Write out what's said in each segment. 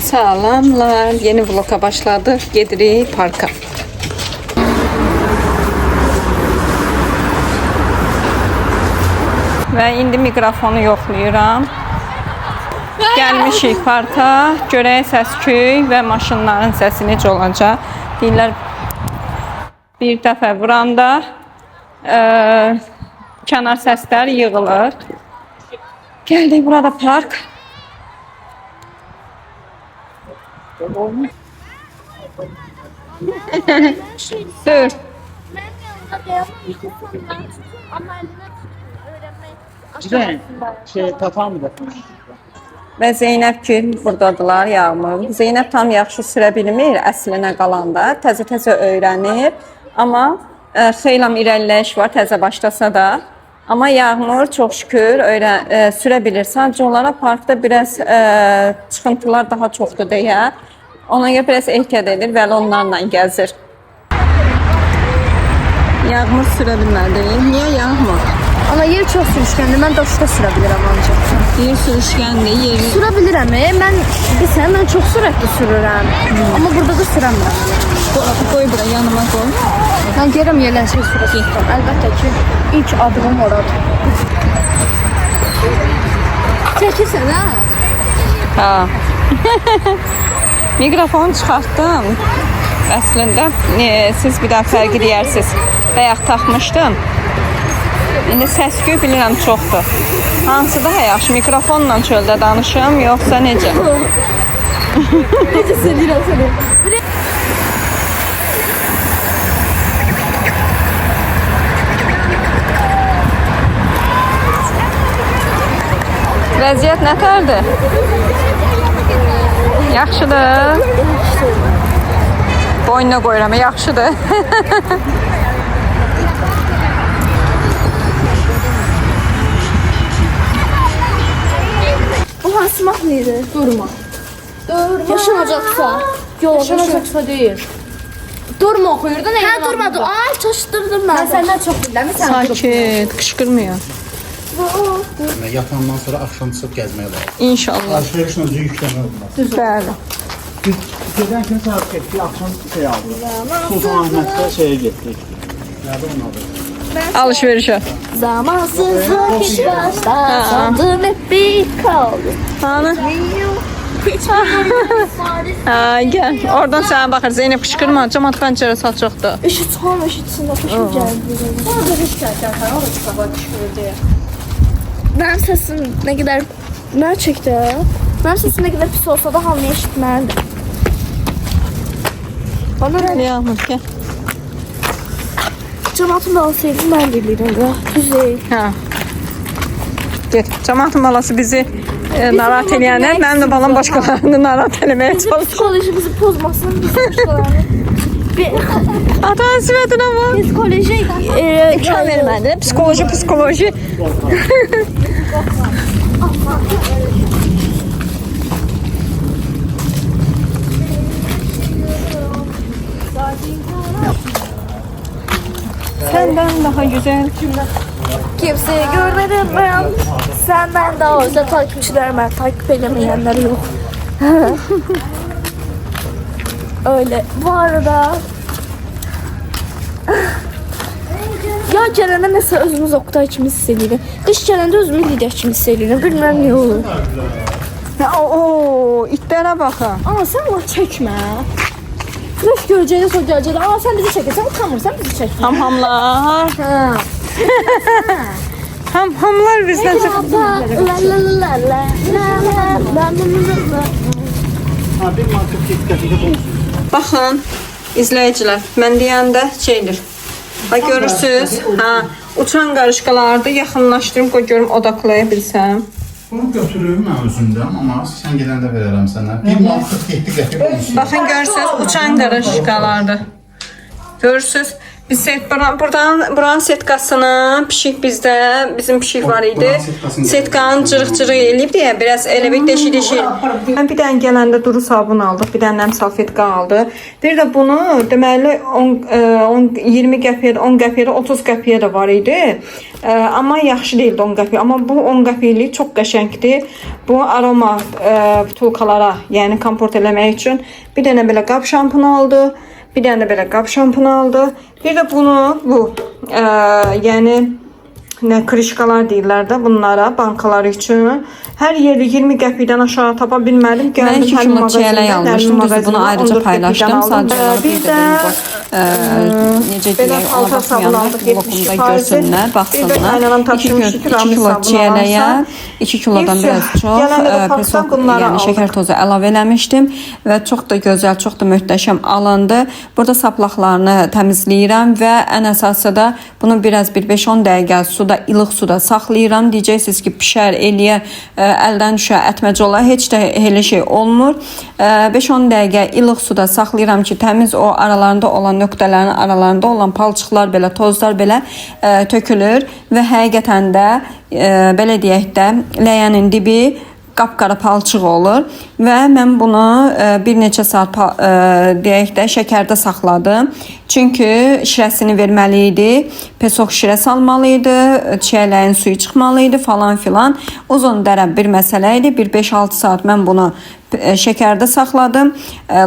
Salamlar. Yeni vloga başladık. Gedirik parka. Və indi mikrofonu yoxlayıram. Gəlmişik parka. Görək səs-küy və maşınların səsi necə olacaq. Deyirlər bir dəfə vuranda kənar səslər yığılır. Gəldik, burada park. Dur. Tatar mı da? Və Zeynəb ki, buradadılar, Yağmur. Zeynəb tam yaxşı sürə bilmir, əslinə qalanda. Təzə-təzə öyrənir. Amma xeylam irəliləyiş var, təzə başlasa da. Amma Yağmur çox şükür sürə bilir. Sadəcə onlara parkda biraz çıxıntılar daha çoxdur deyə. Ona görə biraz ehtiyat edir və onlarla gəzir. Yağmur sürə bilmədi. Niyə Yağmur? Ama yer çok sürüşkendir. Ben daşta sürebilirim ancak. Yer sürüşkəndir, yeri... Sürebilirim. Ben çok sürekli sürürüm. Ama burada da süremem. Koy bura, yanıma koy. Ben gelirəm yerləşə sürəsiyəm. Əlbəttə ki, ilk adımım oradır. Çəkirsən ha? Ha. Mikrofonu çıxartdım. Əslində siz bir daha fərqi deyirsiniz. Bayaq taxmışdım. İndi səs-küy bilirəm çoxdur. Hansı daha yaxşı? Mikrofonla çöldə danışım, yoxsa necə? Necə sevirəm səni? Vəziyyət nətərdir? Yaxşıdır. Boynuna qoyuram, yaxşıdır. Bu hansı mahnıydı? Durma. Durma. Yaşanacaksa. Yok, yaşanacaksa değil. Durma oxuyurdu. Hə, durmadı. Ay, çaşdırdım mən. Mən səndən çox bilirəm. Sakit, qışqırmıyor. Yatandan sonra akşam çıxıb gəzməyə lazım. İnşallah. Alışverişlə özü yükləmək olmaz. Bəli. Gedən gün saat getdik, akşam aldı. Sultanahmətdə şeye getdik. Nerede onun adı? Alışverişə. Zamansızlık iş başta. Sandım hep bir kaldı. Hanı? Ha, gel. Oradan sənə baxır. Zeynəb qışqırma. Cəmat pəncərə saçıqdır. Işık çıxan ışıksın. Hoşum geldi. Orada hiç gəlsən, o da çıxaba qışqırır deyə. Benim sesim ne kadar gerçekten benim sesim ne kadar pis olsa da hamle eşitmezdi. Bana Gəl Yağmur, gəl. cemaatım da olsaydım ben de bilirim ya. Güzel. Ha. Get. Cəmatın balası bizi narahat eləyəndə, mənim də balam başqalarını narahat eləməyə çalışır. Psikolojimizi pozmasın biz başkalarını. Atan sifətinə bax. Psikoloji İmkan vermədi. Psikoloji. Senden daha güzel. kimseyi görmedim ben. Senden daha özel takipçiler ben. Takip edemeyenler yok. Öyle. Bu arada ya gələndə mesela özümüz Oktay kimi hiss edirik. Qış gələndə özümü Lidia kimi hiss edirik. Bilmem ne olur. Oo, itlərə baxın. Ama sen Allah çekme. Flash göreceğini sonra göreceğini. Ama sen bizi çekersen utanmırsan bizi çekme. Hamhamlar. Ha. Hamhamlar bizdən çıxdı. Ha, bir market dikkatini bulsun. Baxın, izləyicilər, mən deyəndə şeydir. Bax görürsüz, ha, uçan qarışqalardı, yaxınlaşdırım, qoy görüm odaklaya bilsəm. Bunu götürürüm mən özümdən, amma sən gedəndə verərəm sənə. Bir market dikkatini bulsun. Baxın görürsüz, uçan qarışqalardı. Görürsüz, Biz buranın setkasını pişik bizim pişik var idi. Setkanın cırıq-cırıq eləyib deyə biraz elə bir deşik. Mən bir dənə gələndə duru sabun aldıq, bir dənə salfetka aldı. Bir də bunu deməli 20 qəpiyə, 10 qəpiyə, 30 qəpiyə də var idi. Amma yaxşı deyildi 10 qəpiyə. Amma bu 10 qəpiylik çox qəşəngdir. Bu aroma butulkalara, yəni komport eləmək üçün bir dənə belə qab şampunu aldı. Bir dənə belə qab şampunu aldı. Bir də bunu yəni nə krişkalar deyirlər də bunlara, bankalar üçün. Hər yerdə 20 qəpikdən aşağı tapa bilmədim. Mən 2 kilo çiyələk almışdım. Düzdür, bunu ayrıca paylaşdım. Sadəcə bir də necə deyək, ona baxmayanlar blokumda görsünlər, baxsınlar. 2 kilo çiyələyə 2 kilodan biraz çox pesok, yəni şəkər tozu əlavə eləmişdim və çox da gözəl, çox da möhtəşəm alındı. Burada saplaqlarını təmizləyirəm və ən əsası da bunu biraz bir 5-10 dəqiqə suda, ilıq suda saxlayıram. Deyəcəksiniz ki, pişər, eləyə, əldən düşə, ətməcə olar, heç də elə şey olmur. 5-10 dəqiqə ilıq suda saxlayıram ki, təmiz o aralarında olan nöqtələrin aralarında olan palçıqlar belə, tozlar belə tökülür və həqiqətən də belə deyək də ləyənin dibi qapqara palçıq olur və mən bunu bir neçə saat deyək də şəkərdə saxladım. Çünki şirəsini verməli idi, pesok şirə salmalı idi, çiyələyin suyu çıxmalı idi falan filan. Uzun dərəb bir məsələ idi. Bir 5-6 saat mən bunu şəkərdə saxladım.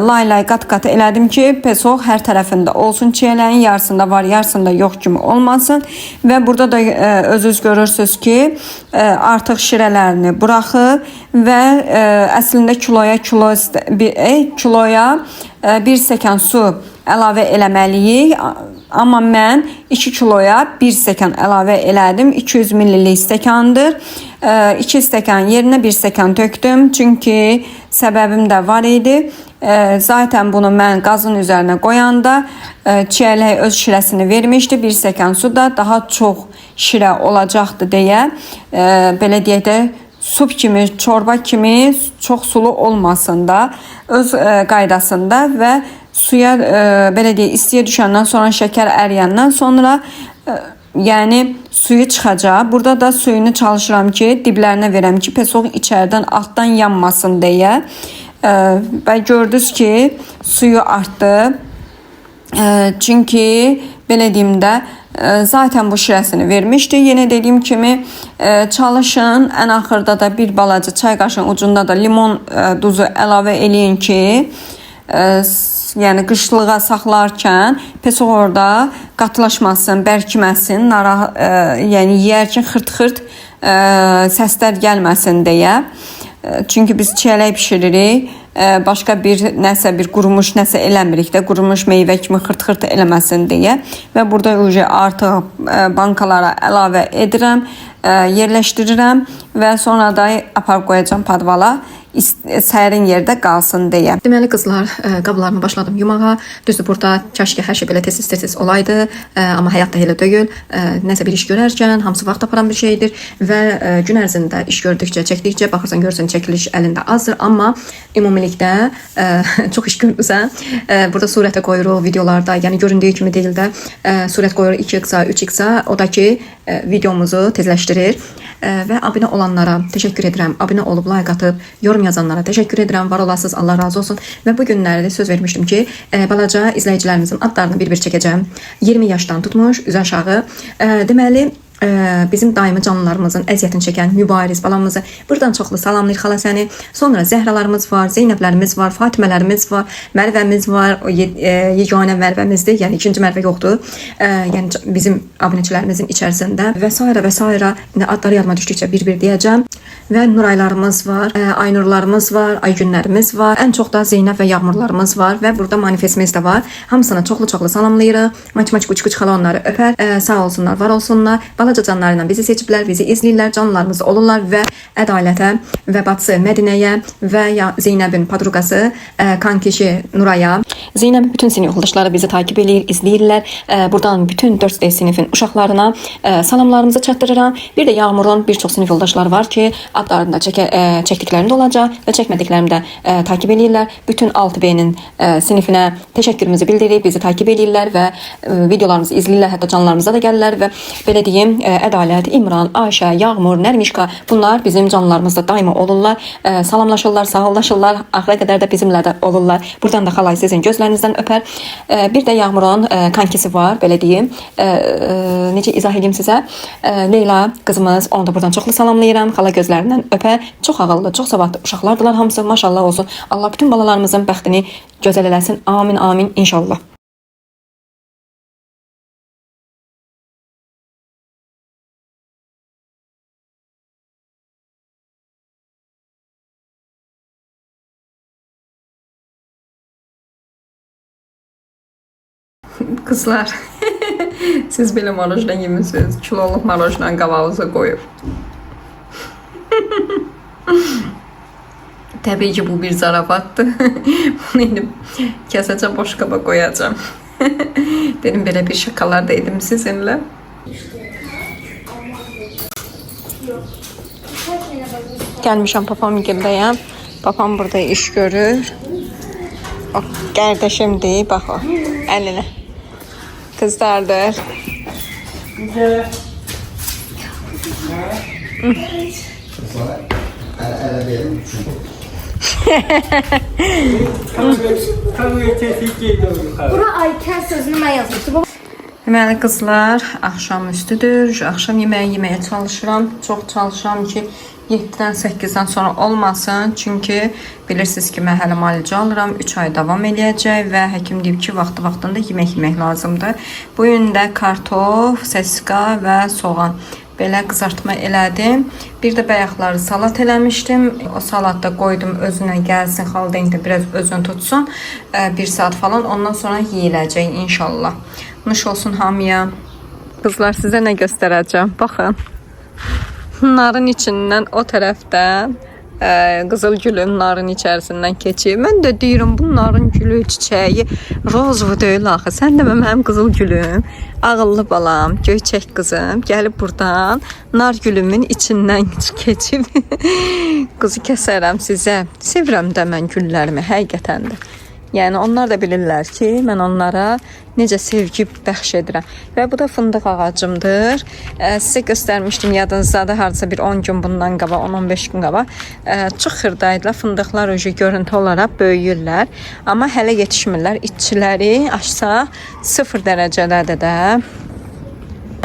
Lay qat-qat elədim ki, pesok hər tərəfində olsun. Çiyələyin yarısında var, yarısında yox kimi olmasın. Və burada da özünüz görürsünüz ki, artıq şirələrini buraxır və əslində kiloya 1 stəkan su əlavə eləməliyik. Amma mən 2 kiloya 1 stəkan əlavə elədim. 200 ml stəkandır. 2 stəkan yerinə 1 stəkan tökdüm. Çünki səbəbim də var idi. Zaten bunu mən qazın üzərinə qoyanda çiyələk öz şirəsini vermişdi. 1 stəkan suda daha çox şirə olacaqdı deyə belə deyək də sup kimi, çorba kimi çox sulu olmasın da öz qaydasında və suya belə deyək istiyə düşəndən sonra şəkər əriyəndən sonra yəni suyu çıxacaq. Burada da suyunu çalışıram ki, diblərinə verəm ki, pesok içərdən altdan yanmasın deyə. Və gördünüz ki, suyu artdı. Çünki belə deyim də zaten bu şirəsini vermişdi. Yenə dediyim kimi çalışın ən axırda da bir balaca çay qaşığının ucunda da limon duzu əlavə eləyin ki, yəni qışlığa saxlarkən pesok orada qatılaşmasın, bərkiməsin, yəni yeyərkən xırt-xırt səslər gəlməsin deyə. Çünki biz çiyələk pişiririk, başqa bir nəsə bir qurumuş nəsə eləmirik də, qurumuş meyvə kimi xırt-xırt eləməsin deyə. Və burada artıq bankalara əlavə edirəm, yerləşdirirəm və sonra da aparıb qoyacağım padvala. Sərin yerdə qalsın deyə. Deməli qızlar, qablarımı başladım yumağa. Düzdür, burada kəşke hər şey belə tez-tez olaydı, amma həyatda elə deyil. Nəsə bir iş görərkən hamısı vaxt aparan bir şeydir və gün ərzində iş gördükcə, çəkdikcə baxırsan görürsən çəkiliş əlində azdır, amma ümumilikdə çox iş görürsən. Burada surətə qoyuruq videolarda, yəni göründüyü kimi deyil də, surət qoyuruq 2x, 3x, o da ki videomuzu tezləşdirir. Və abunə olanlara təşəkkür edirəm. Abunə olub like atıb yorum yazanlara təşəkkür edirəm. Var olasınız, Allah razı olsun. Və bu günlərdə söz vermişdim ki, balaca izləyicilərimizin adlarını bir-bir çəkəcəm. 20 yaşdan tutmuş, üzü aşağı. Deməli bizim daimi canlılarımızın əziyyətini çəkən mübariz balamızı buradan çoxlu salamlayır xala səni. Sonra Zəhralarımız var, Zeynəblərimiz var, Fatimələrimiz var, Mərvəmiz var. O yeganə Mərvəmizdir, yəni ikinci Mərvə yoxdur. Yəni bizim abunəçilərimizin içərisində və s. İndi adları yadıma düşdükcə bir-bir deyəcəm. Və Nuraylarımız var, Aynurlarımız var, Aygünlərimiz var. Ən çox da Zeynəb və Yağmurlarımız var və burada manifestimiz də var. Hamısına çoxlu salamlayırıq. Maç quç xala onları öpər. Sağ olsunlar, var olsunlar. Balaca canlarıyla bizi seçiblər, bizi izləyirlər, canlılarımız olurlar və Ədalətə və bacısı Mədinəyə və Zeynəbin padruqası kankişi Nuraya Zeynəbin bütün sinif yoldaşları bizi takip edir, izləyirlər. Buradan bütün 4D sinifin uşaqlarına salamlarımızı çatdırıram. Bir də Yağmurun bir çox sinif yoldaşları var ki, adlarında çəkdiklərində olacaq və çəkmədiklərində takip edirlər. Bütün 6B-nin sinifinə təşəkkürümüzü bildirib, bizi takip edirlər və videolarımızı izləyirlər, hətta canlarımıza da gəlirlər və belə deyim, Ədalət, İmran, Ayşə, Yağmur, Nərmişka, bunlar bizim canlarımızda daima olurlar. Salamlaşırlar, sağollaşırlar, axıra qədər də bizimlə də olurlar. Buradan da xalay sizin gözlərinizdən öpər. Bir də Yağmurun kankisi var, belə deyim. Necə izah edeyim sizə? Leyla qızımız, onu da buradan çoxlu salamlayıram. Xala gözlərindən öpər. Çox ağıllı, çox savadlı uşaqlardılar hamısı. Maşallah olsun. Allah bütün balalarımızın bəxtini gözəl eləsin. Amin, amin inşallah. Kızlar, siz belə marojna yemişsiniz. Kiloluq marojna qabağınıza qoyub. Təbii ki, bu bir zarafatdır. Bunu indi kəsəcəm, boş qaba qoyacam. Dedim, belə bir şakalar da edim sizinlə. Gəlmişəm papam gildəyəm. Papam burada iş görür. O, qardaşımdır, bax o, əlinə. Kızlardır. Bura Ayker sözünü mən yazmışdım. Deməli qızlar, axşam üstüdür. Axşam yeməyi yeməyə çalışıram. Çox çalışıram ki, 7-dən 8-dən sonra olmasın. Çünki bilirsiniz ki, mən hələ müalicə alıram. 3 ay davam eləyəcək və həkim deyib ki, vaxtında yemək lazımdır. Bu gün də kartof, seska və soğan belə qızartma elədim. Bir də bayaqları salat eləmişdim. O salatda qoydum özünə gəlsin, xaldenkdə biraz özünü tutsun. 1 saat falan, ondan sonra yeyiləcək inşallah. Nuş olsun hamıya. Qızlar, sizə nə göstərəcəm? Baxın. Narın içindən o tərəfdən qızıl gülün narın içərisindən keçir. Mən də deyirəm, bu narın gülü çiçəyi rozvu deyil axı. Sən də mənim qızıl gülüm, ağıllı balam, göyçək qızım gəlib buradan nar gülümün içindən keçib. Qızı kəsərəm sizə. Sevirəm də mən güllərimi, həqiqətən də. Yəni onlar da bilirlər ki, mən onlara necə sevgi bəxş edirəm. Və bu da fındıq ağacımdır. Sizə göstərmişdim yadınızdadır, hardasa bir 10 gün bundan qabaq, 10-15 gün qabaq. Çox xırdaydılar, fındıqlar öcə görüntü olaraq böyüyürlər. Amma hələ yetişmirlər. İççiləri açsaq 0 dərəcədədir də.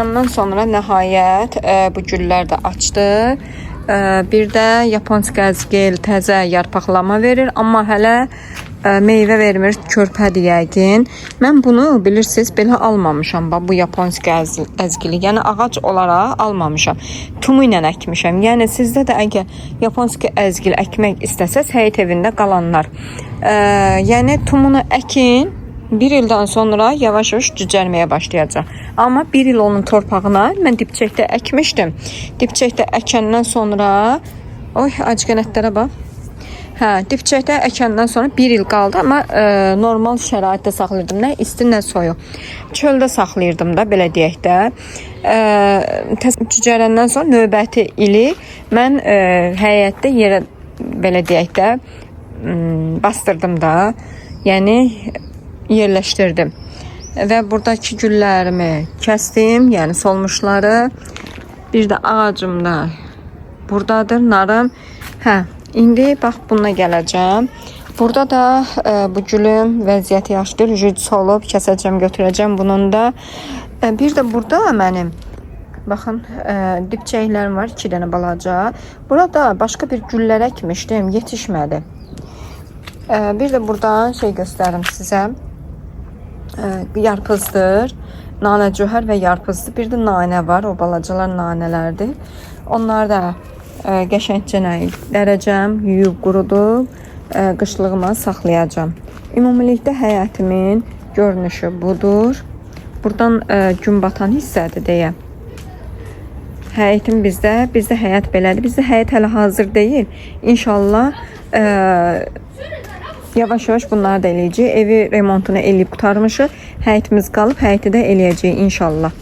Ondan sonra nəhayət bu güllər də açdı. Bir də yaponska əzgil təzə yarpaqlama verir, amma hələ meyvə vermir, körpədir yəqin. Mən bunu bilirsiniz belə almamışam, bu yaponska əzgili. Yəni ağac olaraq almamışam. Tumu ilə əkmişəm. Yəni sizdə də əgər yaponska əzgil əkmək istəsəz, həyət evində qalanlar. Yəni tumunu əkin. 1 ildən sonra yavaş-yavaş cücərməyə başlayacaq. Amma 1 il onun torpağına mən dibçəkdə əkmişdim. Dibçəkdə əkəndən sonra, acqənətlərə bax. Dibçəkdə əkəndən sonra 1 il qaldı, amma normal şəraitdə saxlayırdım. Nə isti, nə soyuq. Çöldə saxlayırdım da, belə deyək də. Cücərəndən sonra növbəti ili mən həyətdə yerə, belə deyək də, bastırdım da. Yəni yerləşdirdim. Və buradakı güllərimi kəsdim, yəni solmuşları. Bir də ağacımda buradadır, narım. İndi bax bununla gələcəm. Burada da bu gülün vəziyyəti yaxşıdır. Jüc solub, kəsəcəm, götürəcəm bunun da. Bir də burada mənim, baxın, dibçəklərim var, 2 dənə balaca. Burada başqa bir güllər əkmişdim, yetişmədi. Bir də buradan şey göstərim sizə. Yarpızdır. Nanə cöhər və yarpızdır. Bir də nanə var. O balacalar nanələrdir. Onları da qəşəngcə dərəcəm, yuyub qurudub qışlığıma saxlayacağım. Ümumilikdə həyətimin görünüşü budur. Buradan gün batan hissədir deyə. Həyətim bizdə həyət belədir. Bizdə həyət hələ hazır deyil. İnşallah Yavaş-yavaş bunları da eləyəcəyik. Evi remontunu eləyib qurtarmışıq. Həyətimiz qalıb, həyəti də eləyəcəyik inşallah.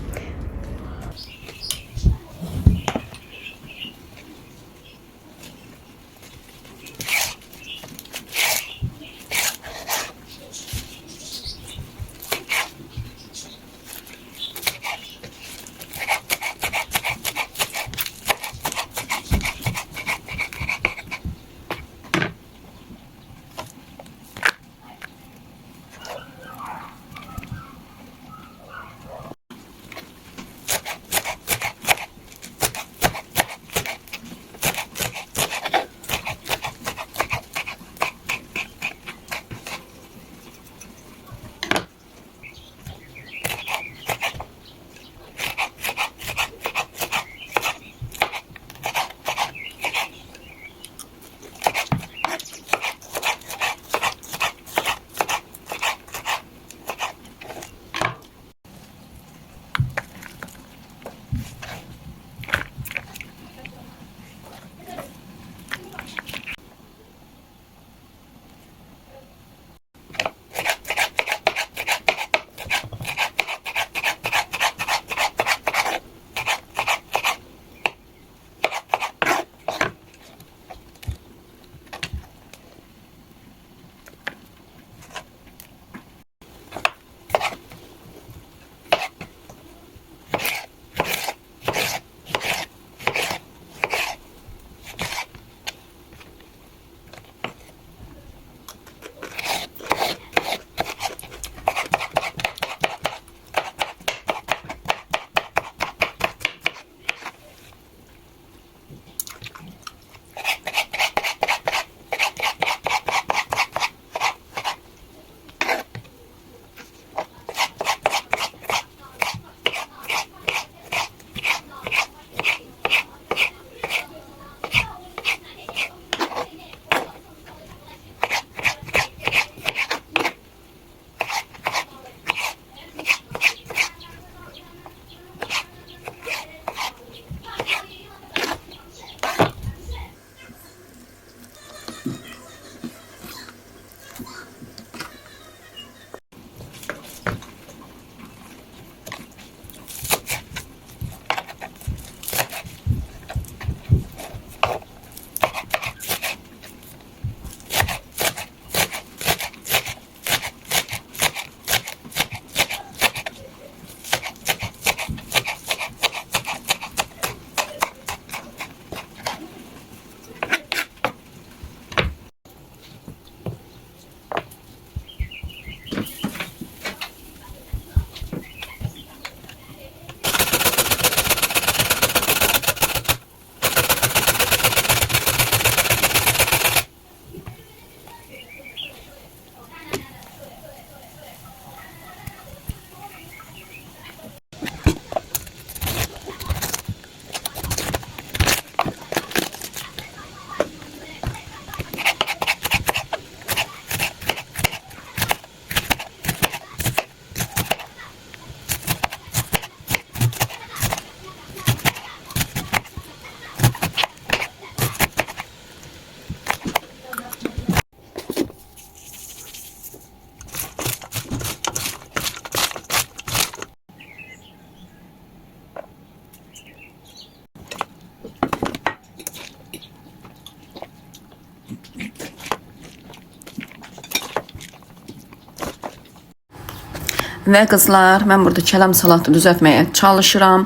Və qızlar, mən burada kələm salatı düzəltməyə çalışıram.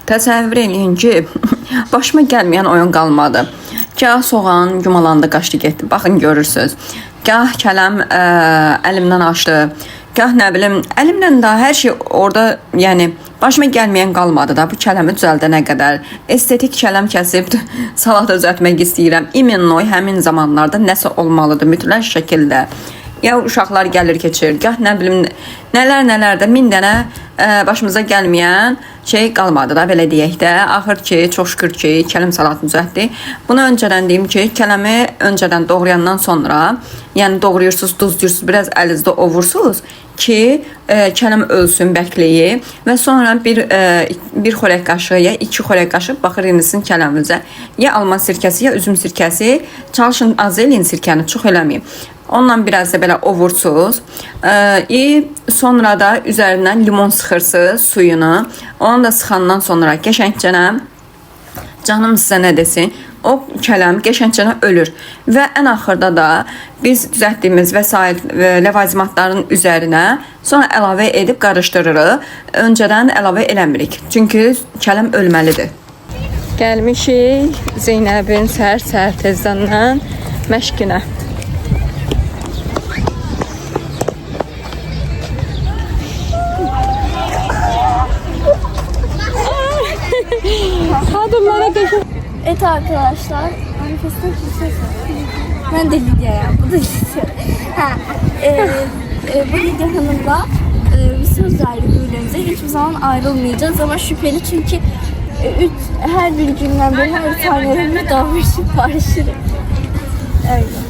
Təsəvvür eləyin ki, başıma gəlməyən oyun qalmadı. Gah soğan yumalandı, qaçdı getdi. Baxın görürsüz. Gah kələm əlimdən aşdı. Gah nə bilim, əlimlə də hər şey orada, yəni başıma gəlməyən qalmadı da bu kələmi düzəldənə qədər. Estetik kələm kəsib salata düzəltmək istəyirəm. İminnoy həmin zamanlarda nəsə olmalıdır mütləq şəkildə. Ya uşaqlar gəlir keçir, gah nə bilim nələr də min dənə başımıza gəlməyən şey qalmadı da, belə deyək də. Axır ki, çox şükür ki, kələm salatını düzəltdik. Bunu öncədən deyim ki, kələmi öncədən doğrayandan sonra, yəni doğrayırsınız, duzluyursunuz, biraz əlinizdə ovursunuz ki, kələm ölsün, bəkləyi və sonra bir xörək qaşığı ya 2 xörək qaşıq baxır inisin kələminizə. Ya alma sirkəsi, ya üzüm sirkəsi. Çalışın az eləyin sirkəni, çox eləməyin. Ondan biraz da belə ovursuz. Sonra da üzərindən limon sıxırsınız suyunu. Onu da sıxandan sonra qəşəngcənə canım sizə nə desin, o kələm qəşəngcənə ölür. Və ən axırda da biz düzəltdiyimiz vəsait ləvazimatların üzərinə sonra əlavə edib qarışdırırıq. Öncədən əlavə eləmirik. Çünki kələm ölməlidir. Gəlmişik Zeynəbin səhər tezdən məşqinə. Hadi bana geçin. Evet arkadaşlar. Ben de Lidya bu da Lidya. Bu Lidya Hanım'la bir söz verdik birbirimize. Hiçbir zaman ayrılmayacağız ama şüpheli çünkü her bir günden beri her tanelerimle davranışıp barışırım. Öyle.